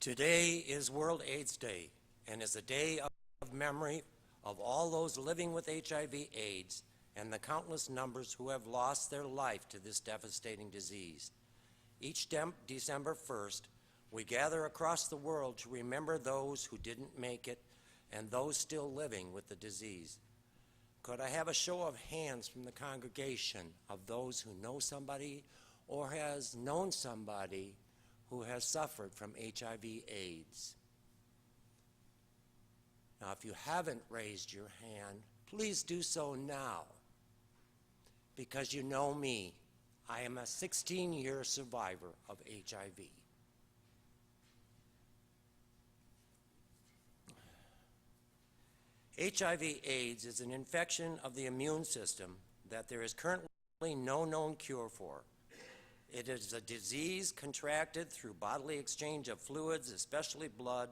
Today is World AIDS Day and is a day of memory of all those living with HIV/AIDS and the countless numbers who have lost their life to this devastating disease. Each December 1st, we gather across the world to remember those who didn't make it and those still living with the disease. Could I have a show of hands from the congregation of those who know somebody or has known somebody who has suffered from HIV/AIDS? Now, if you haven't raised your hand, please do so now, because you know me. I am a 16-year survivor of HIV. HIV/AIDS is an infection of the immune system that there is currently no known cure for. It is a disease contracted through bodily exchange of fluids, especially blood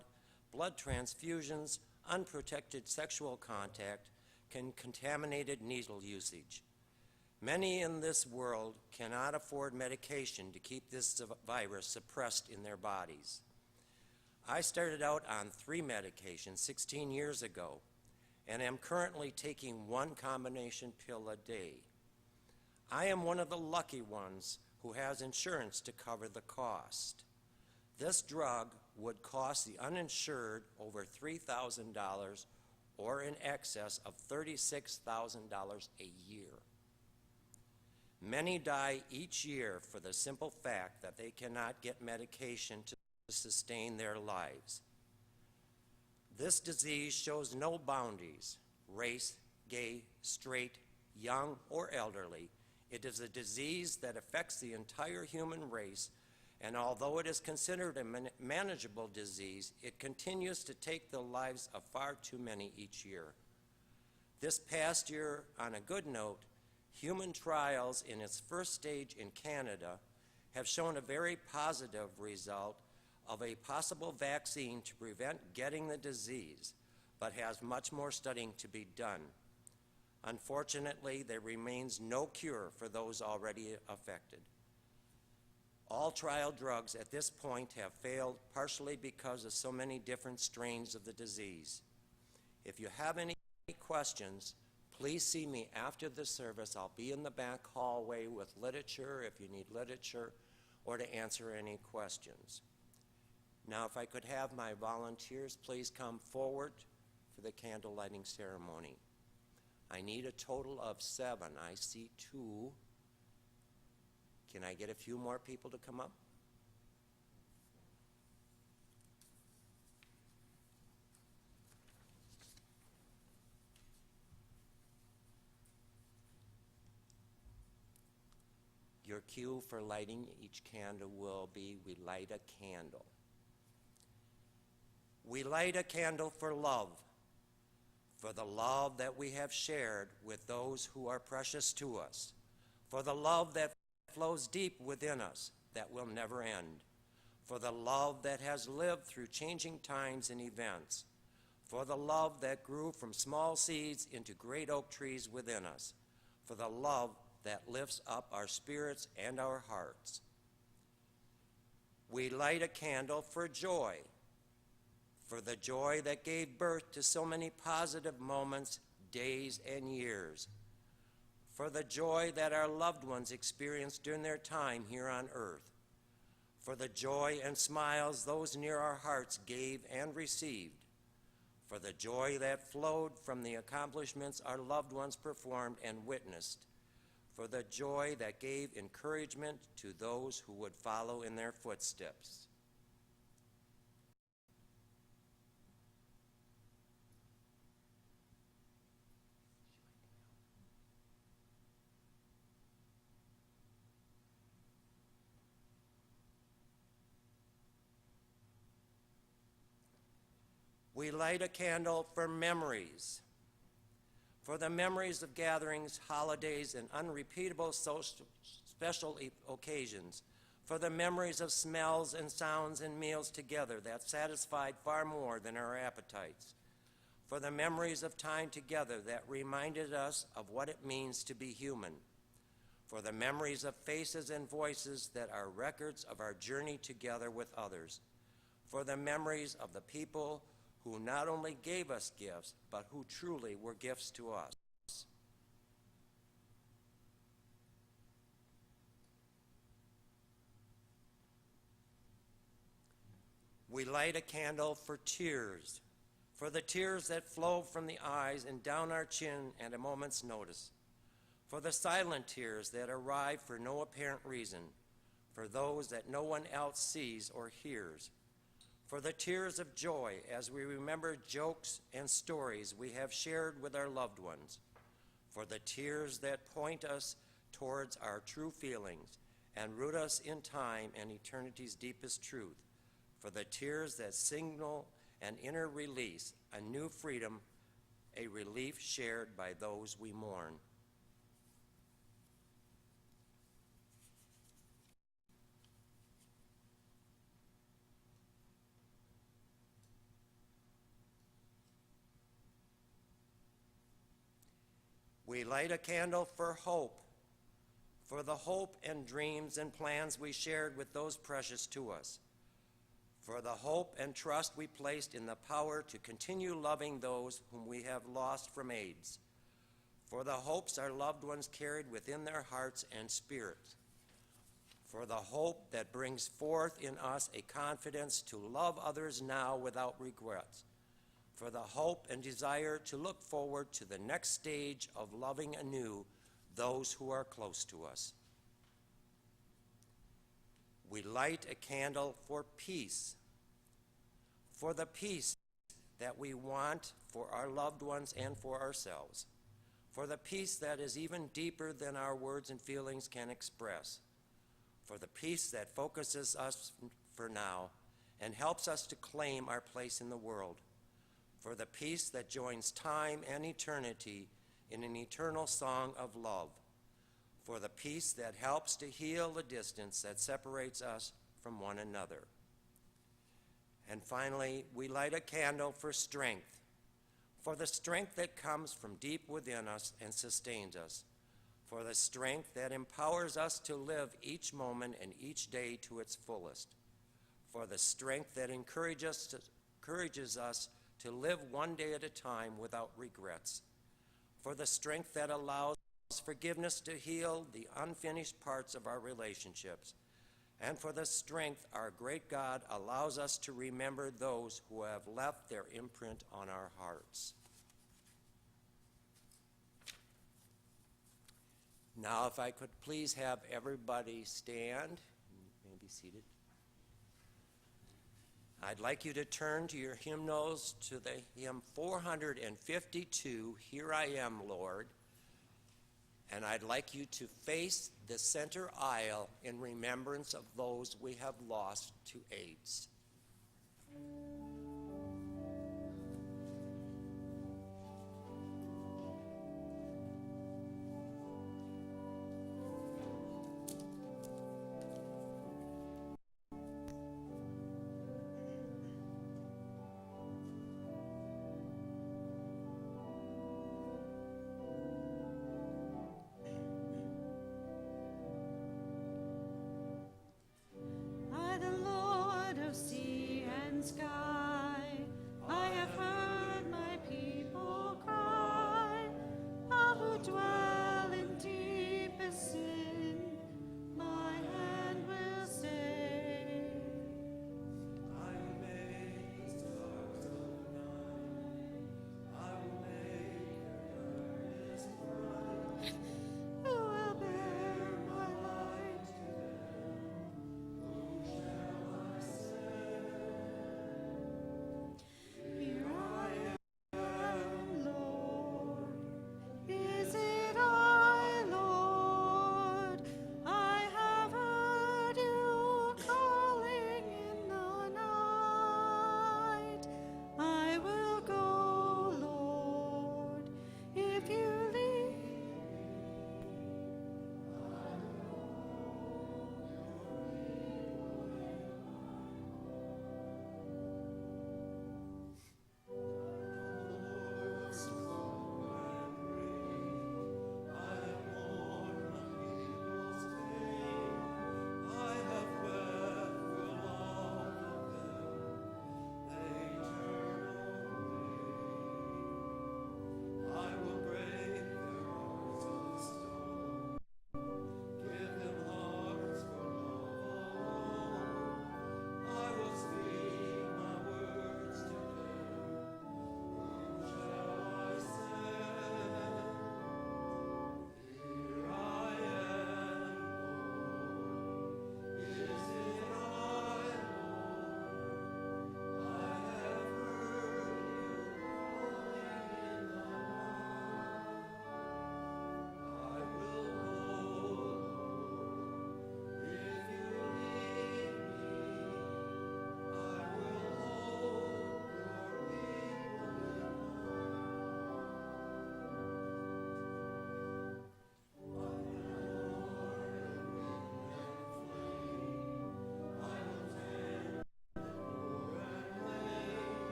transfusions, unprotected sexual contact, and contaminated needle usage. Many in this world cannot afford medication to keep this virus suppressed in their bodies. I started out on 3 medications 16 years ago and am currently taking 1 combination pill a day. I am one of the lucky ones who has insurance to cover the cost. This drug would cost the uninsured over $3,000 or in excess of $36,000 a year. Many die each year for the simple fact that they cannot get medication to sustain their lives. This disease shows no boundaries, race, gay, straight, young, or elderly. It is a disease that affects the entire human race, and although it is considered a manageable disease, it continues to take the lives of far too many each year. This past year, on a good note, human trials in its first stage in Canada have shown a very positive result of a possible vaccine to prevent getting the disease, but has much more studying to be done. Unfortunately, there remains no cure for those already affected. All trial drugs at this point have failed, partially because of so many different strains of the disease. If you have any questions, please see me after the service. I'll be in the back hallway with literature if you need literature or to answer any questions. Now, if I could have my volunteers please come forward for the candle lighting ceremony. I need a total of 7. I see 2. Can I get a few more people to come up? Your cue for lighting each candle will be, we light a candle. We light a candle for love, for the love that we have shared with those who are precious to us, for the love that flows deep within us that will never end, for the love that has lived through changing times and events, for the love that grew from small seeds into great oak trees within us, for the love that lifts up our spirits and our hearts. We light a candle for joy, for the joy that gave birth to so many positive moments, days, and years, for the joy that our loved ones experienced during their time here on earth, for the joy and smiles those near our hearts gave and received, for the joy that flowed from the accomplishments our loved ones performed and witnessed, for the joy that gave encouragement to those who would follow in their footsteps. We light a candle for memories, for the memories of gatherings, holidays, and unrepeatable special occasions, for the memories of smells and sounds and meals together that satisfied far more than our appetites, for the memories of time together that reminded us of what it means to be human, for the memories of faces and voices that are records of our journey together with others, for the memories of the people who not only gave us gifts, but who truly were gifts to us. We light a candle for tears, for the tears that flow from the eyes and down our chin at a moment's notice, for the silent tears that arrive for no apparent reason, for those that no one else sees or hears, for the tears of joy as we remember jokes and stories we have shared with our loved ones, for the tears that point us towards our true feelings and root us in time and eternity's deepest truth, for the tears that signal an inner release, a new freedom, a relief shared by those we mourn. We light a candle for hope, for the hope and dreams and plans we shared with those precious to us, for the hope and trust we placed in the power to continue loving those whom we have lost from AIDS, for the hopes our loved ones carried within their hearts and spirits, for the hope that brings forth in us a confidence to love others now without regrets, for the hope and desire to look forward to the next stage of loving anew those who are close to us. We light a candle for peace, for the peace that we want for our loved ones and for ourselves, for the peace that is even deeper than our words and feelings can express, for the peace that focuses us for now and helps us to claim our place in the world, for the peace that joins time and eternity in an eternal song of love, for the peace that helps to heal the distance that separates us from one another. And finally, we light a candle for strength, for the strength that comes from deep within us and sustains us, for the strength that empowers us to live each moment and each day to its fullest, for the strength that encourages us to live one day at a time without regrets, for the strength that allows forgiveness to heal the unfinished parts of our relationships, and for the strength our great God allows us to remember those who have left their imprint on our hearts. Now, if I could please have everybody stand and be seated. I'd like you to turn to your hymnals to the hymn 452, Here I Am, Lord. And I'd like you to face the center aisle in remembrance of those we have lost to AIDS.